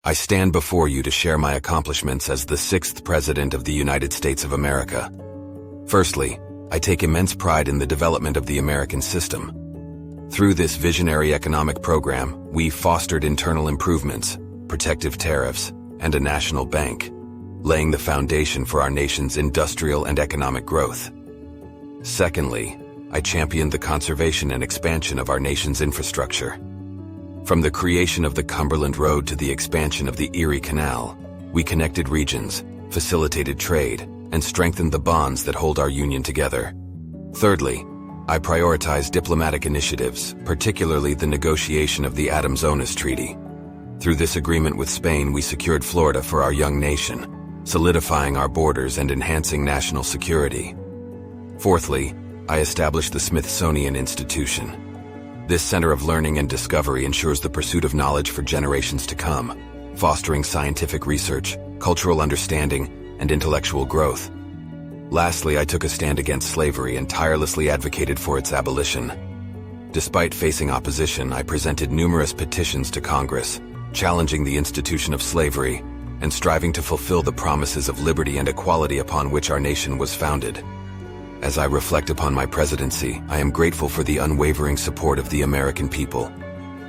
I stand before you to share my accomplishments as the 6th President of the United States of America. Firstly, I take immense pride in the development of the American system. Through this visionary economic program, we fostered internal improvements, protective tariffs, and a national bank, laying the foundation for our nation's industrial and economic growth. Secondly, I championed the conservation and expansion of our nation's infrastructure. From the creation of the Cumberland Road to the expansion of the Erie Canal, we connected regions, facilitated trade, and strengthened the bonds that hold our union together. Thirdly, I prioritized diplomatic initiatives, particularly the negotiation of the Adams-Onís Treaty. Through this agreement with Spain, we secured Florida for our young nation, solidifying our borders and enhancing national security. Fourthly, I established the Smithsonian Institution. This center of learning and discovery ensures the pursuit of knowledge for generations to come, fostering scientific research, cultural understanding, and intellectual growth. Lastly, I took a stand against slavery and tirelessly advocated for its abolition. Despite facing opposition, I presented numerous petitions to Congress, challenging the institution of slavery and striving to fulfill the promises of liberty and equality upon which our nation was founded. As I reflect upon my presidency, I am grateful for the unwavering support of the American people.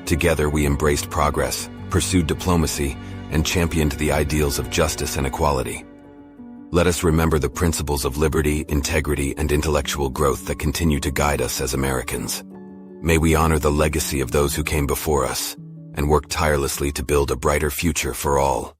Together, we embraced progress, pursued diplomacy, and championed the ideals of justice and equality. Let us remember the principles of liberty, integrity, and intellectual growth that continue to guide us as Americans. May we honor the legacy of those who came before us and work tirelessly to build a brighter future for all.